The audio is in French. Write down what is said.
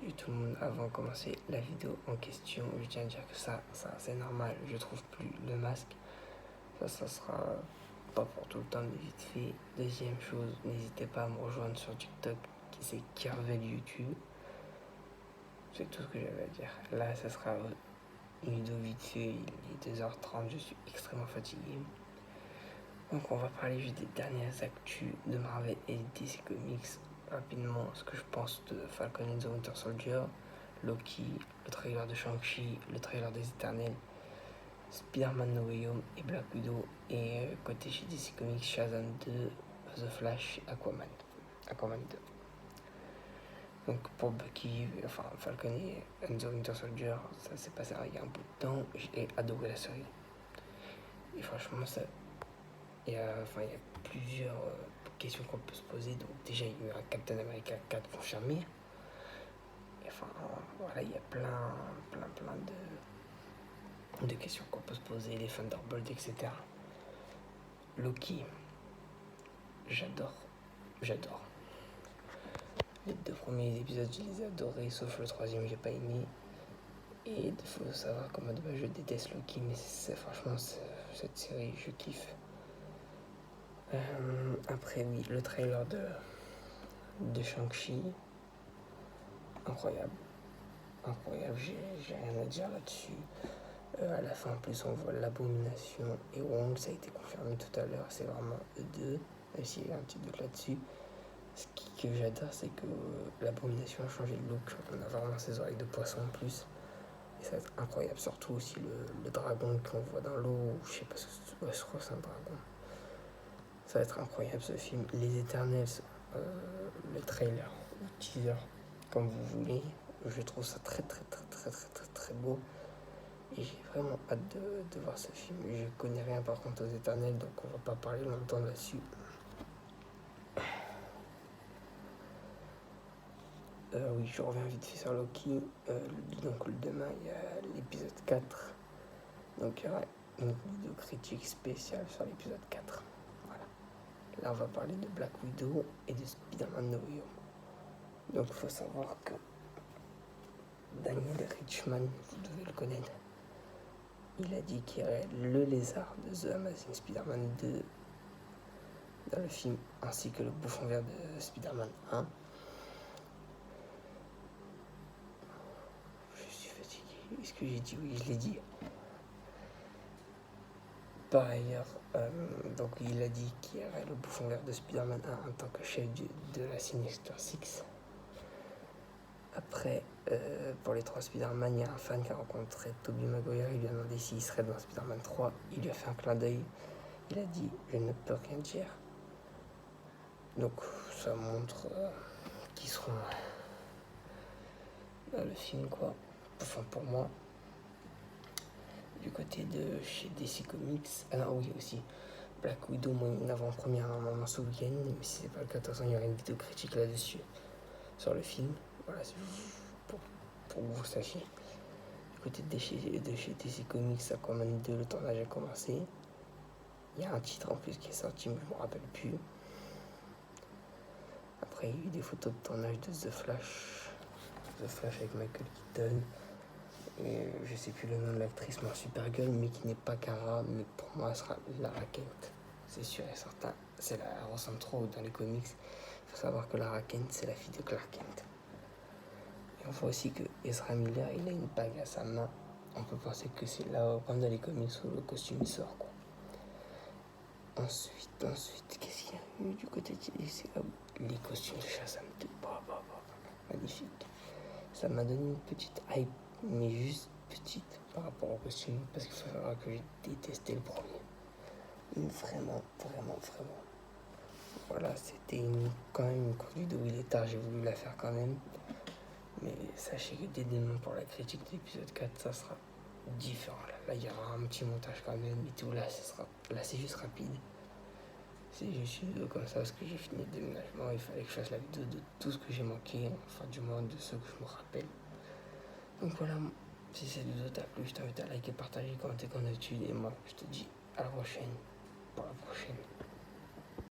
Salut tout le monde, avant de commencer la vidéo en question, je tiens à dire que ça c'est normal, je trouve plus le masque. Ça sera pas pour tout le temps, mais vite fait. Deuxième chose, n'hésitez pas à me rejoindre sur TikTok, c'est Kervel YouTube. C'est tout ce que j'avais à dire. Là, ça sera une vidéo vite fait, il est 2h30, je suis extrêmement fatigué. Donc on va parler juste des dernières actus de Marvel et DC Comics. Rapidement, ce que je pense de Falcon and the Winter Soldier, Loki, le trailer de Shang-Chi, le trailer des Éternels, Spider-Man No Way Home et Black Widow. Et côté chez DC Comics, Shazam 2, The Flash, Aquaman 2. Donc pour Bucky, enfin Falcon and the Winter Soldier, ça s'est passé il y a un bout de temps. J'ai adoré la série. Et franchement, il y a plusieurs questions qu'on peut se poser. Donc déjà, il y a eu un Captain America 4 confirmé. Et enfin, voilà, il y a plein de questions qu'on peut se poser, les Thunderbolts, etc. Loki, j'adore. Les 2 premiers épisodes, je les ai adorés, sauf le 3e, j'ai pas aimé. Et il faut savoir comment je déteste Loki, mais franchement, cette série, je kiffe. Après, oui, le trailer de Shang-Chi, incroyable, j'ai rien à dire là-dessus. À la fin, en plus, on voit l'Abomination et Wong, ça a été confirmé tout à l'heure, c'est vraiment eux deux, même s'il y a un petit doute là-dessus. Ce que j'adore, c'est que l'Abomination a changé de look, on a vraiment ses oreilles de poisson en plus. Et ça va être incroyable, surtout aussi le dragon qu'on voit dans l'eau, je sais pas, je crois que c'est un dragon. Ça va être incroyable ce film. Les Éternels, le trailer, le teaser, comme vous voulez, je trouve ça très beau. Et j'ai vraiment hâte de voir ce film. Je connais rien par contre aux Éternels, donc on va pas parler longtemps là-dessus. Oui, je reviens vite fait sur Loki. Donc demain, il y a l'épisode 4. Donc il y aura une vidéo critique spéciale sur l'épisode 4. Voilà. Là, on va parler de Black Widow et de Spider-Man No Way Home. Donc il faut savoir que Daniel Richman, vous devez le connaître, il a dit qu'il y aurait le lézard de The Amazing Spider-Man 2 dans le film, ainsi que le bouffon vert de Spider-Man 1. Je suis fatigué. Est-ce que j'ai dit oui? Je l'ai dit. Par ailleurs, donc il a dit qu'il y aurait le bouffon vert de Spider-Man 1 en tant que chef de la Sinister Six. Après, pour les 3 Spider-Man, il y a un fan qui a rencontré Tobey Maguire. Il lui a demandé s'il serait dans Spider-Man 3. Il lui a fait un clin d'œil. Il a dit « Je ne peux rien dire ». Donc ça montre qu'ils seront dans le film, quoi. Enfin, pour moi. Du côté de chez DC Comics, alors oui aussi, Black Widow, moi une avant-première normalement ce week-end, mais si c'est pas le cas, de toute façon il y aura une vidéo critique là-dessus, sur le film. Voilà, c'est pour que vous sachiez. Du côté de chez DC Comics, Aquaman 2, le tournage a commencé. Il y a un titre en plus qui est sorti, mais je me rappelle plus. Après, il y a eu des photos de tournage de The Flash avec Michael Keaton. Et je sais plus le nom de l'actrice, mais Supergirl, mais qui n'est pas Kara, mais pour moi elle sera Lara Kent, c'est sûr et certain. Elle ressemble trop dans les comics. Il faut savoir que Lara Kent, c'est la fille de Clark Kent. Et on voit aussi que Ezra Miller, il a une bague à sa main. On peut penser que c'est là, comme dans les comics, où le costume il sort, quoi. Ensuite, qu'est-ce qu'il y a eu du côté de les costumes de Shazam 2, magnifique. Ça m'a donné une petite hype, mais juste petite par rapport au costume, parce qu'il faut savoir que j'ai détesté le premier. Vraiment. Voilà, c'était quand même une courte vidéo, il est tard, j'ai voulu la faire quand même. Mais sachez que dès demain pour la critique de l'épisode 4, ça sera différent. Là, il y aura un petit montage quand même et tout. Là, c'est juste rapide. C'est juste une vidéo comme ça parce que j'ai fini le déménagement. Il fallait que je fasse la vidéo de tout ce que j'ai manqué, enfin du moins de ce que je me rappelle. Donc voilà, si cette vidéo t'a plu, je t'invite à liker, partager, commenter, qu'on a et moi je te dis à la prochaine pour la prochaine.